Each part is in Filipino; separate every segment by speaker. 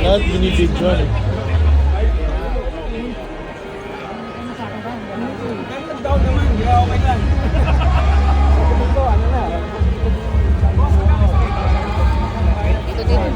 Speaker 1: Lahat binibidyoan eh.
Speaker 2: Down naman, di ba okay lang?
Speaker 3: Ito din.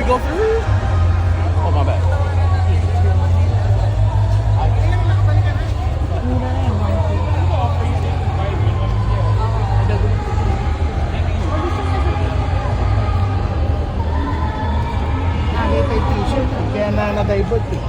Speaker 2: Go through? Oh, my bad.
Speaker 1: Kaya na-divert eh.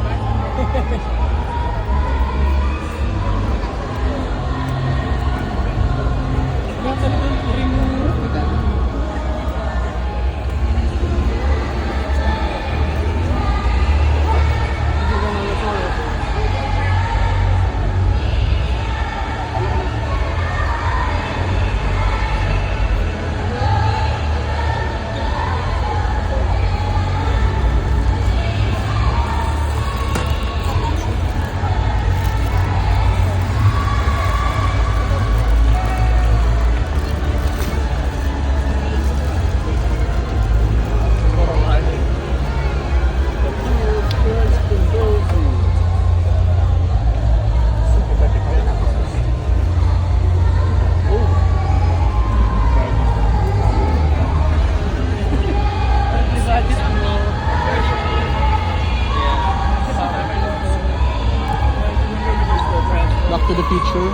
Speaker 1: Back to the Future.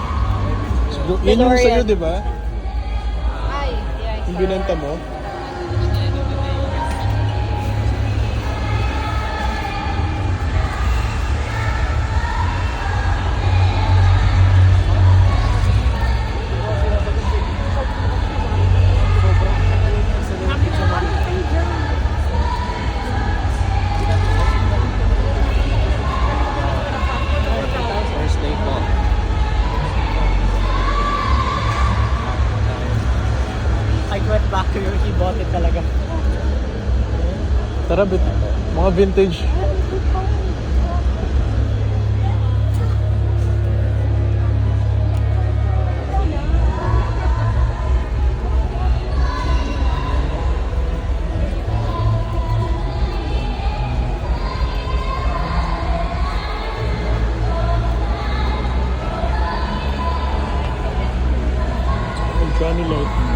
Speaker 1: Yan yung sa'yo, di ba?
Speaker 3: Ay, yeah.
Speaker 1: Yung binenta mo. Tara, mga vintage. Johnny Lightning.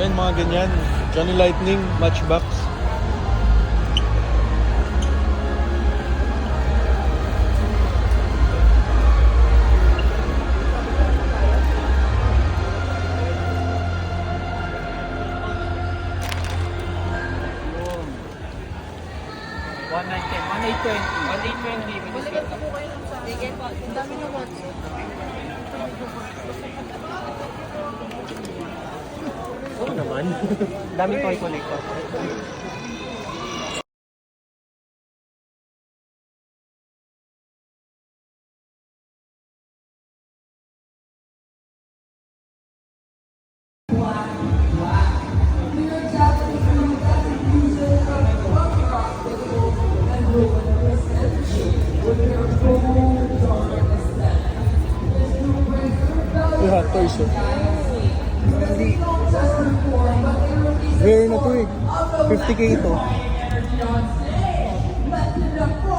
Speaker 1: Ayan, mga ganyan. Johnny Lightning, Matchbox.
Speaker 3: Balikan po kayo ng sa akin. Ang dami ng WhatsApp.
Speaker 2: Oo naman. Daming toy collector.
Speaker 1: Hot toys, oh. Rare na to eh. 50k ito. 50k lang to.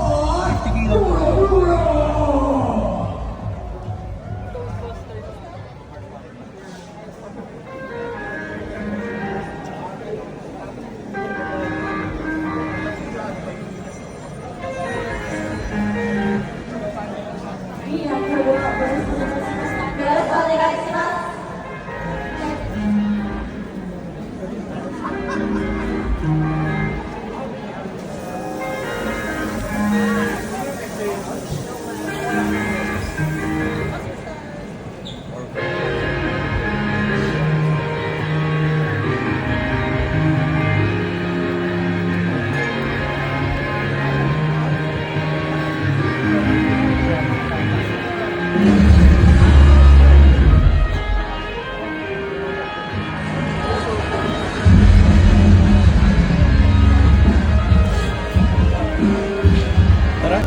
Speaker 1: Tara.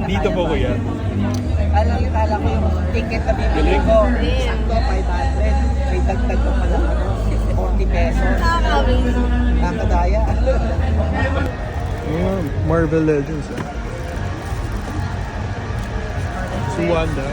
Speaker 1: Dito po kuya.
Speaker 4: Kala ko yung ticket na bibili ko. Sakto, 500. May dagdag ko pala, 40 pesos. Nakakadaya.
Speaker 1: Marvel Legends. Si Wanda.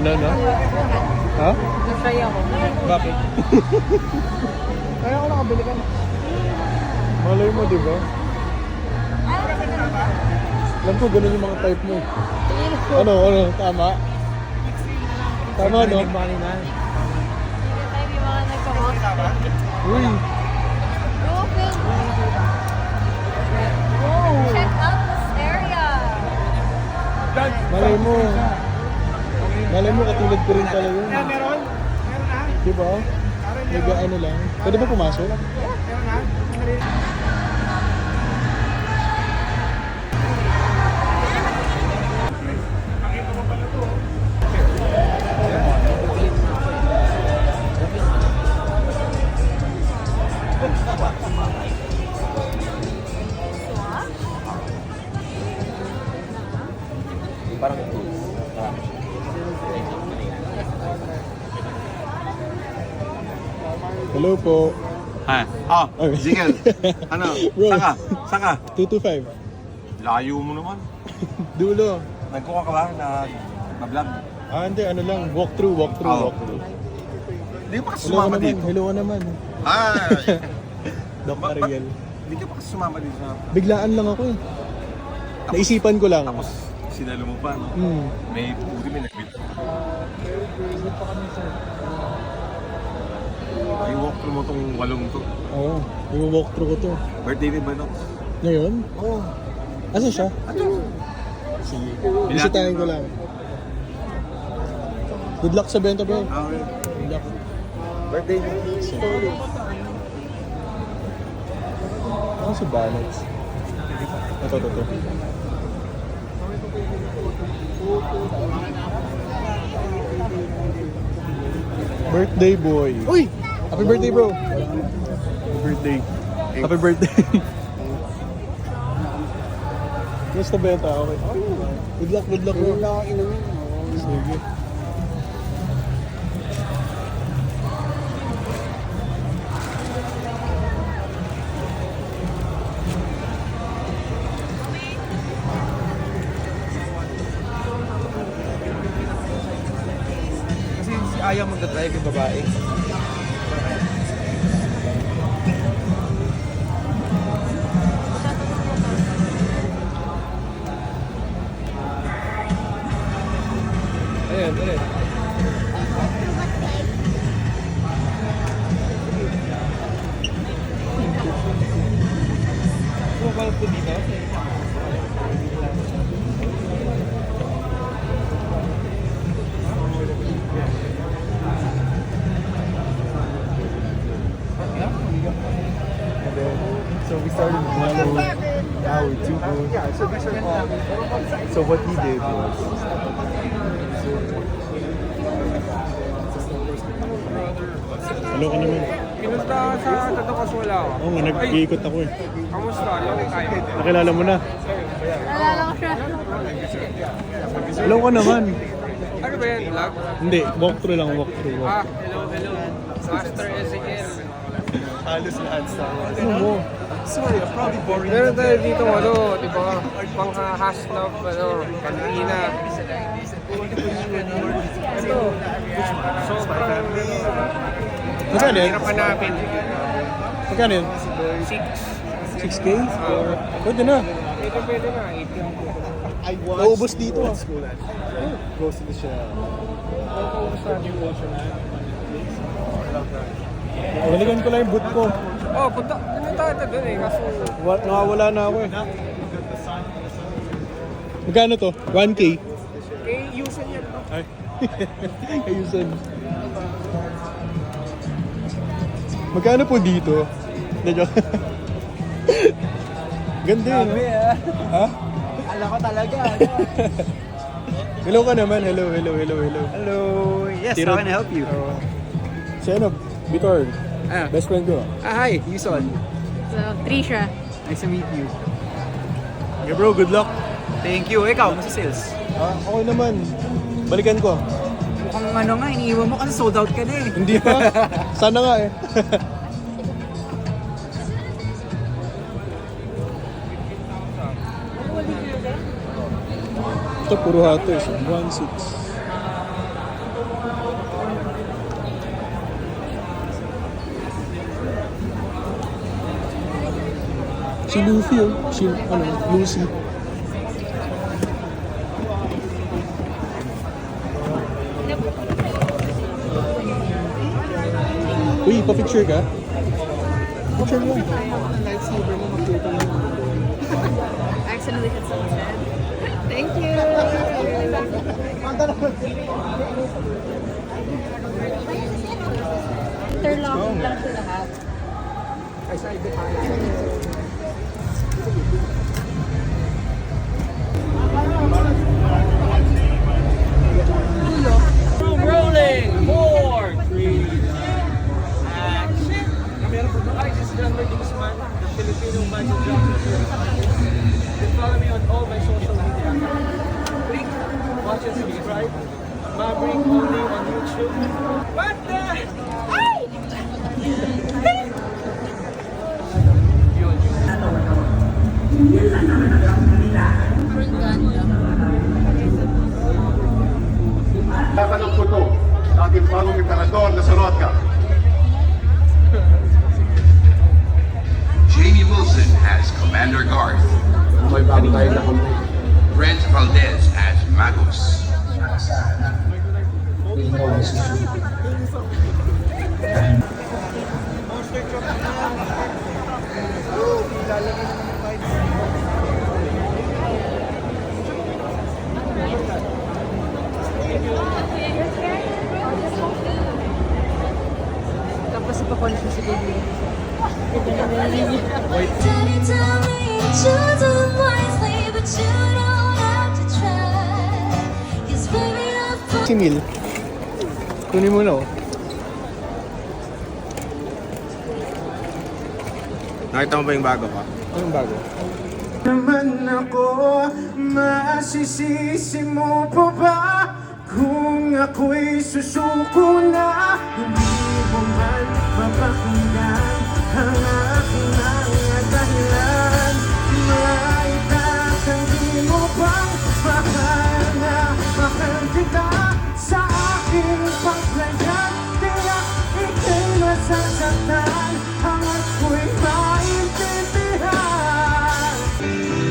Speaker 1: Ano? Ha?
Speaker 3: Nasay ako.
Speaker 1: Bakit?
Speaker 3: Kaya ako nakabili ka na.
Speaker 1: Malay mo, di ba? Alam ko, ganun yung mga type mo. Ano? Tama? Tama, no?
Speaker 3: Hindi tayo yung mga
Speaker 1: ko rin talaga yun.
Speaker 2: Meron na.
Speaker 1: Diba? Nag-ano lang. Pwede ba pumasok?
Speaker 2: Meron na.
Speaker 1: Hello po.
Speaker 5: Ha? Ah,
Speaker 1: Okay.
Speaker 5: Jigel. Ano?
Speaker 1: Bro.
Speaker 5: Saka? Saka?
Speaker 1: 225.
Speaker 5: Layo mo naman.
Speaker 1: Dulo.
Speaker 5: Nagkuha ka ba na vlog?
Speaker 1: Ah, hindi. Ano lang. Walkthrough.
Speaker 5: Oh. Hindi ka pa kasi
Speaker 1: Hello ka
Speaker 5: sumama
Speaker 1: naman.
Speaker 5: dito.
Speaker 1: Hello ka naman.
Speaker 5: Ay!
Speaker 1: Doc
Speaker 5: Ba- ba-
Speaker 1: Ariel.
Speaker 5: Hindi ka pa kasi sumama dito sa...
Speaker 1: Biglaan lang ako eh. Naisipan ko lang.
Speaker 5: Tapos sinalo mo pa, no?
Speaker 1: Hmm.
Speaker 5: May puti, may nagbit. May walkthrough mo tong walong to.
Speaker 1: Oo. I-walkthrough ko to.
Speaker 5: Birthday ni Banox.
Speaker 1: Ngayon?
Speaker 5: Oo.
Speaker 1: Asa siya?
Speaker 5: Ano?
Speaker 1: Sige. Bisitahin ko lang. Good luck sa benta, bro.
Speaker 5: Okay.
Speaker 1: Good luck.
Speaker 5: Birthday ni
Speaker 1: Ano si Balance? Ito. Birthday boy. Uy! Happy birthday, bro. Happy birthday. Happy birthday. Gusto benta? Okay. Good luck, bro. Sige.
Speaker 2: Kasi si Aya magdadrive yung babae. Ayan. Kumakalat po dito?
Speaker 6: So we started one boat, now we're two boats. Yeah, so these are all. So what he did was.
Speaker 1: Hello ka naman.
Speaker 2: Pinusta sa Tatapas wala ako.
Speaker 1: Oo nga, nag-iikot ako eh.
Speaker 2: Kamusta? Long time.
Speaker 1: Nakilala mo na.
Speaker 3: Nalala ko siya.
Speaker 1: Hello ka naman.
Speaker 2: Ano ba yan? Vlog?
Speaker 1: Hindi, walkthrough lang, walkthrough.
Speaker 2: Ah, hello. Master Ezekiel.
Speaker 6: Halos lahat Star Wars.
Speaker 1: Ano mo?
Speaker 6: Sorry, I'm probably boring.
Speaker 2: Meron tayo dito di ba? Pang-hashtag, kantina. Ito. Sobrang
Speaker 1: Magkano yan?
Speaker 2: hirap hanapin.
Speaker 1: Magkano yan?
Speaker 2: 6.
Speaker 1: 6K? Pwede na.
Speaker 2: Ito pwede na, 80.
Speaker 6: I watched
Speaker 1: Naubos dito ah.
Speaker 6: school at Ghost in the Shell.
Speaker 1: Balikan ko lang yung boot ko.
Speaker 2: Oh, punta tayo doon eh. Kaso,
Speaker 1: Nakawala na ako eh. Magkano to? 1K?
Speaker 2: Yusan yan.
Speaker 1: Ay. Ayusan. Magkano po dito? Hindi, joke. Ganda yun, no? Ha?
Speaker 4: Alam ko talaga.
Speaker 1: Hello ka naman. Hello.
Speaker 6: Hello. Yes,
Speaker 1: Tiro-
Speaker 6: how can I help you?
Speaker 1: Si ano? Vitor.
Speaker 6: Ah.
Speaker 1: Best friend ko.
Speaker 6: Hi, Yuson.
Speaker 3: So, Trisha.
Speaker 6: Nice to meet you.
Speaker 1: Okay bro, good luck.
Speaker 6: Thank you. Ikaw, mas sales?
Speaker 1: Okay naman. Balikan ko.
Speaker 4: Mukhang ano nga, iniiwan mo kasi sold out ka na eh.
Speaker 1: Hindi pa. Sana nga eh. Ito puro hato eh. 1.6. Si Luffy oh. Si ano, Lucy. Uy, pa-picture ka? Picture mo.
Speaker 3: Accidentally hit someone's head. Thank you. Interlocking lang sa lahat.
Speaker 2: Rolling! 4, 3, action! Hi, this is John Guzman, the Filipino Magic Jockey. You can follow me on all my social media accounts. Click, watch and subscribe. Maverick only on YouTube. What the?
Speaker 7: Tatanong ko to sa ating bagong emperador na si Rodka.
Speaker 8: Jamie Wilson as Commander Garth. Brent Valdez as Magus.
Speaker 3: Tapos ipapolish mo si Baby.
Speaker 9: Daddy told me you choose them wisely, but you don't have to try. 'Cause baby, I
Speaker 1: Si Mil. Kunin mo na oh.
Speaker 5: Nakita mo ba yung bago ka?
Speaker 1: Anong bago?
Speaker 6: Naman ako, masisisi mo pa ba? Kung ako'y susuko na, hindi mo man mapakinggan ang aking mga dahilan. Maitatanggi mo bang mahal na mahal kita sa aking paglayan? Tiyak ika'y masasaktan, hangat ko'y maintindihan.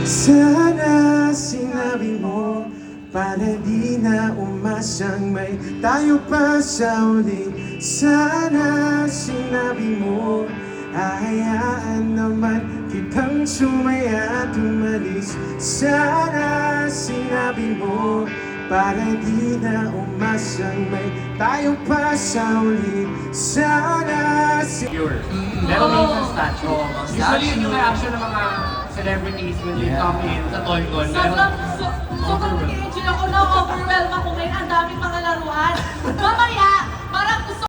Speaker 6: Sana sinabi mo para di na umasang may tayo pa sa uli. Sana sinabi mo hayaan naman kitang sumaya at umalis. Sana sinabi mo para di na umasang may tayo pa sa uli. Sana
Speaker 2: Meron din sa statue. Usually yun yung reaction ng mga celebrities when they come in sa Toy-Con.
Speaker 3: Sobrang engine ako na overwhelm ako ngayon. Ang daming mga laruan. Mama,